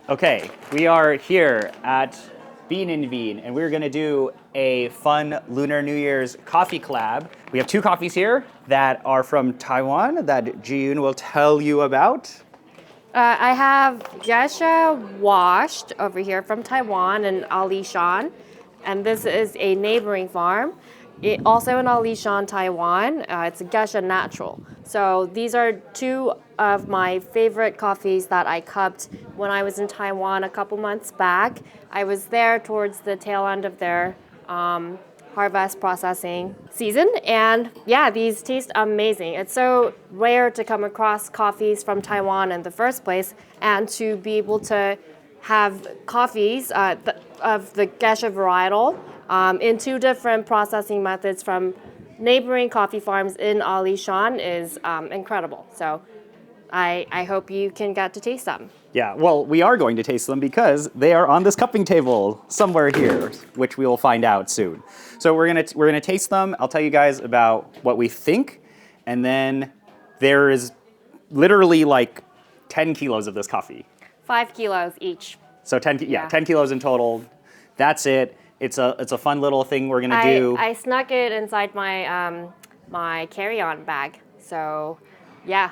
Okay, we are here at Bean in Bean, and we're gonna do a fun Lunar New Year's coffee collab. We have two coffees here that are from Taiwan that Jiyoon will tell you about. I have GESHA washed over here from Taiwan in Alishan, and this is a neighboring farm. Also in Alishan, Taiwan, it's a GESHA natural. So these are two of my favorite coffees that I cupped when I was in Taiwan a couple months back. I was there towards the tail end of their harvest processing season, and yeah, these taste amazing. It's so rare to come across coffees from Taiwan in the first place, and to be able to have coffees of the GESHA varietal in two different processing methods from neighboring coffee farms in Alishan is incredible. So I hope you can get to taste them. Yeah, well, we are going to taste them because they are on this cupping table somewhere here, which we will find out soon. So we're gonna taste them. I'll tell you guys about what we think, and then there is literally like 10 kilos of this coffee. 5 kilos each. So 10 kilos in total. That's it. It's a fun little thing we're gonna do. I snuck it inside my my carry-on bag. So yeah,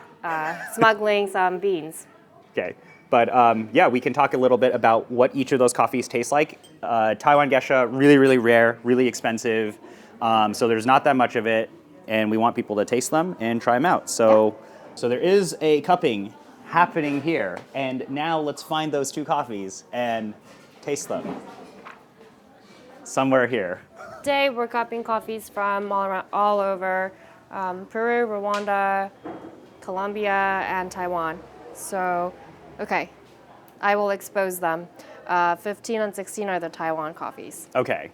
smuggling some beans. Okay. But yeah, we can talk a little bit about what each of those coffees taste like. Taiwan GESHA, really, really rare, really expensive. So there's not that much of it, and we want people to taste them and try them out. So there is a cupping happening here, and now let's find those two coffees and taste them. Somewhere here. Today we're cupping coffees from all over Peru, Rwanda, Colombia, and Taiwan. So, okay, I will expose them. 15 and 16 are the Taiwan coffees. Okay.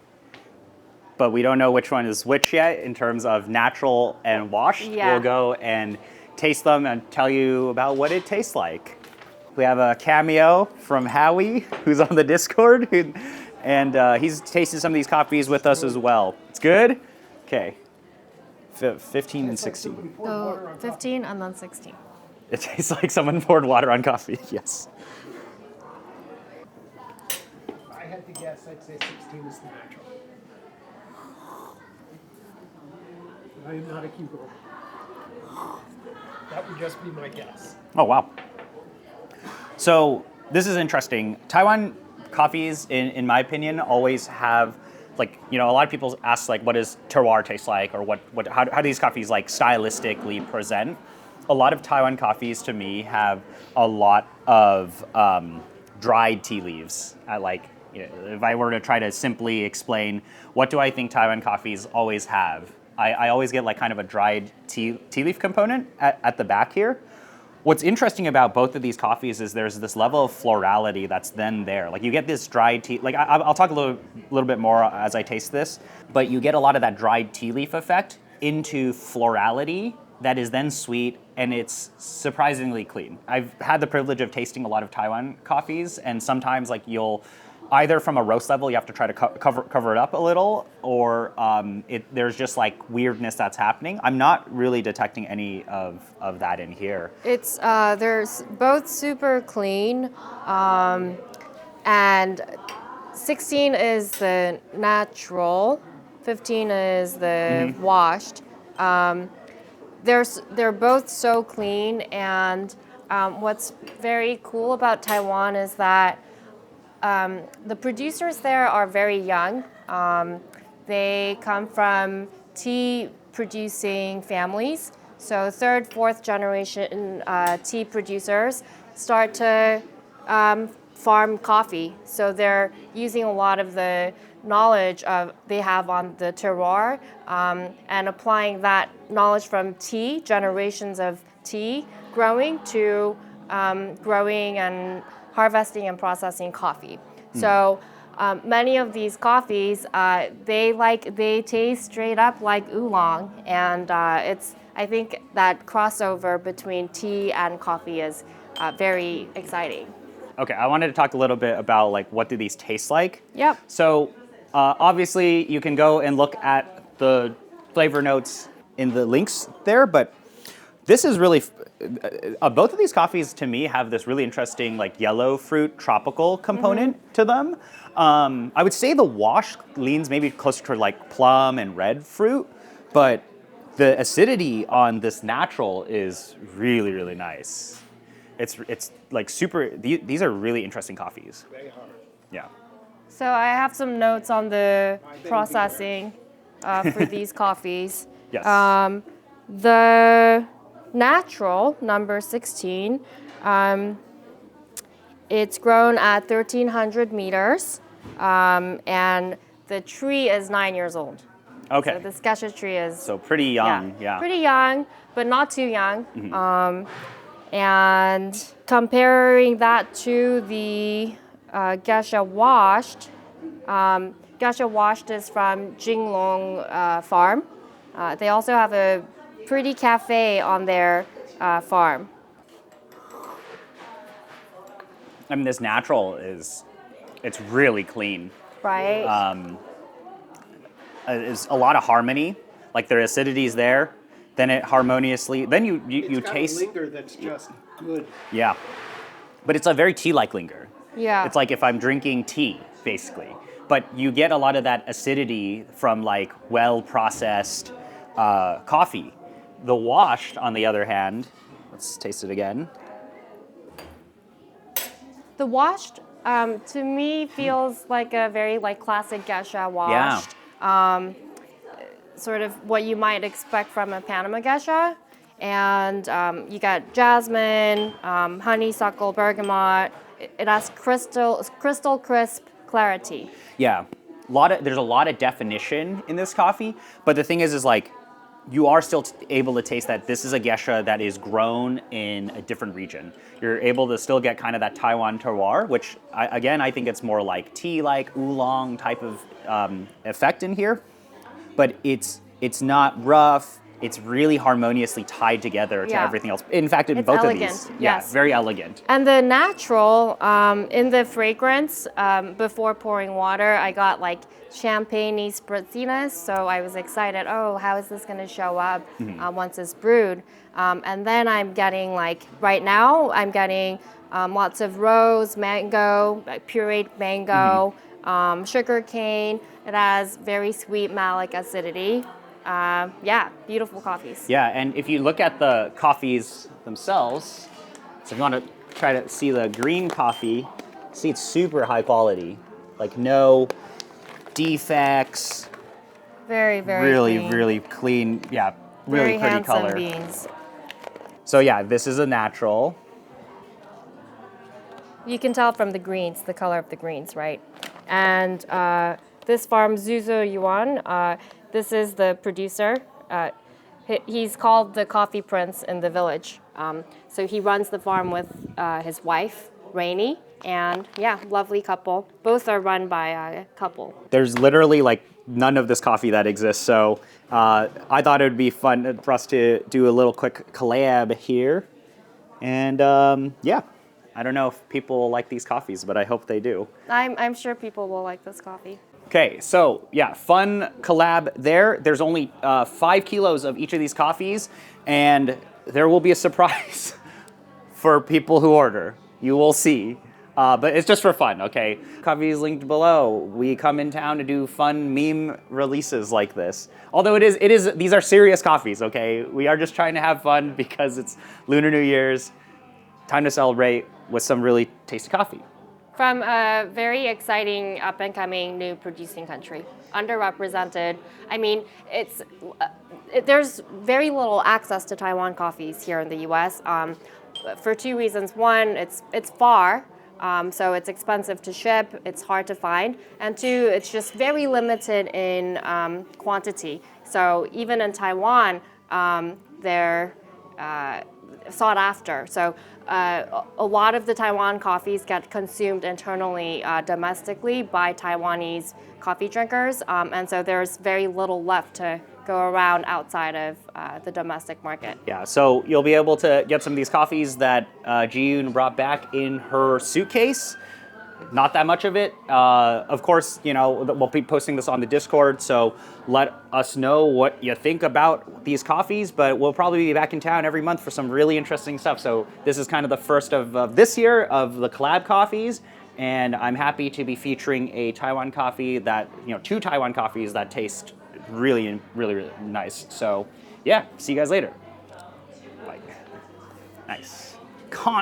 But we don't know which one is which yet in terms of natural and washed. Yeah. We'll go and taste them and tell you about what it tastes like. We have a cameo from Howie, who's on the Discord, and he's tasted some of these coffees with us as well. It's good? Okay. 15 and 16. So 15 and then 16. It tastes like someone poured water on coffee, yes. If I had to guess, I'd say 16 is the natural. I am not a keeper. That would just be my guess. Oh, wow. So this is interesting. Taiwan coffees, in my opinion, always have, like, you know, a lot of people ask, like, what does terroir taste like, or how do these coffees, like, stylistically present? A lot of Taiwan coffees, to me, have a lot of dried tea leaves. If I were to try to simply explain, what do I think Taiwan coffees always have? I always get like kind of a dried tea leaf component at the back here. What's interesting about both of these coffees is there's this level of florality that's then there. Like you get this dried tea, like I'll talk a little bit more as I taste this, but you get a lot of that dried tea leaf effect into florality that is then sweet, and it's surprisingly clean. I've had the privilege of tasting a lot of Taiwan coffees, and sometimes like you'll, either from a roast level, you have to try to cover it up a little, or there's just like weirdness that's happening. I'm not really detecting any of that in here. It's there's both super clean, and 16 is the natural, 15 is the washed. They're both so clean, and what's very cool about Taiwan is that the producers there are very young. They come from tea-producing families. So third, fourth generation tea producers start to farm coffee. So they're using a lot of the knowledge they have on the terroir and applying that knowledge from tea, generations of tea growing, to growing and harvesting and processing coffee. So many of these coffees, they taste straight up like oolong, and I think that crossover between tea and coffee is very exciting. Okay, I wanted to talk a little bit about like what do these taste like. Yep. So obviously you can go and look at the flavor notes in the links there, but This is really, both of these coffees to me have this really interesting like yellow fruit tropical component to them. I would say the wash leans maybe closer to like plum and red fruit, but the acidity on this natural is really, really nice. It's like super, these are really interesting coffees. Very hard. Yeah. So I have some notes on the processing for these coffees. Yes. The natural, number 16, it's grown at 1,300 meters, and the tree is 9 years old. Okay. So this GESHA tree is So pretty young, yeah. pretty young, but not too young. And comparing that to the GESHA washed, GESHA washed is from Jinglong farm. They also have a pretty cafe on their farm. I mean, this natural it's really clean. Right? Is a lot of harmony, like their acidity is there, then it harmoniously, then you It's got taste, a linger that's just good. yeah, but it's a very tea-like linger. Yeah. It's like if I'm drinking tea, basically, but you get a lot of that acidity from like well-processed coffee. The washed, on the other hand, let's taste it again. The washed, to me, feels like a very like classic GESHA washed. Sort of what you might expect from a Panama GESHA. And you got jasmine, honeysuckle, bergamot. It has crystal crisp clarity. Yeah, there's a lot of definition in this coffee, but the thing is like, you are still able to taste that this is a GESHA that is grown in a different region. You're able to still get kind of that Taiwan terroir, which I think it's more like tea-like oolong type of effect in here, but it's not rough. It's really harmoniously tied together to everything else. In fact, in It's both elegant, of these, yes. very elegant. And the natural, in the fragrance, before pouring water, I got like champagne-y spritziness. So I was excited, oh, how is this gonna show up once it's brewed? And then I'm getting like, right now, I'm getting lots of rose, mango, like pureed mango, sugar cane. It has very sweet malic acidity. Yeah, beautiful coffees. Yeah, and if you look at the coffees themselves, so if you want to try to see the green coffee, see it's super high quality, like no defects. Very, very really, clean. really clean. Yeah, really Very pretty handsome color. beans. So yeah, this is a natural. You can tell from the greens, the color of the greens, right? And this farm, Jiyoon, this is the producer. He's called the Coffee Prince in the village. So he runs the farm with his wife, Rainey, and yeah, lovely couple. Both are run by a couple. There's literally like none of this coffee that exists. So I thought it would be fun for us to do a little quick collab here. And yeah, I don't know if people like these coffees, but I hope they do. I'm sure people will like this coffee. Okay, so yeah, fun collab there. There's only 5 kilos of each of these coffees, and there will be a surprise for people who order. You will see. But it's just for fun, okay? Coffee is linked below. We come in town to do fun meme releases like this. Although these are serious coffees, okay? We are just trying to have fun because it's Lunar New Year's. Time to celebrate with some really tasty coffee. From a very exciting up-and-coming new producing country, underrepresented. I mean, there's very little access to Taiwan coffees here in the U.S. For 2 reasons. One, it's far, so it's expensive to ship. It's hard to find, and 2, it's just very limited in quantity. So even in Taiwan, they're sought after. So a lot of the Taiwan coffees get consumed internally, domestically by Taiwanese coffee drinkers, and so there's very little left to go around outside of the domestic market. Yeah, so you'll be able to get some of these coffees that Jiyoon brought back in her suitcase. not that much of it. Of course, you know, we'll be posting this on the Discord, so let us know what you think about these coffees, but we'll probably be back in town every month for some really interesting stuff. So this is kind of the first of this year of the collab coffees, and I'm happy to be featuring a Taiwan coffee that, you know, 2 Taiwan coffees that taste really, really, really nice. So yeah, see you guys later. Bye. Nice.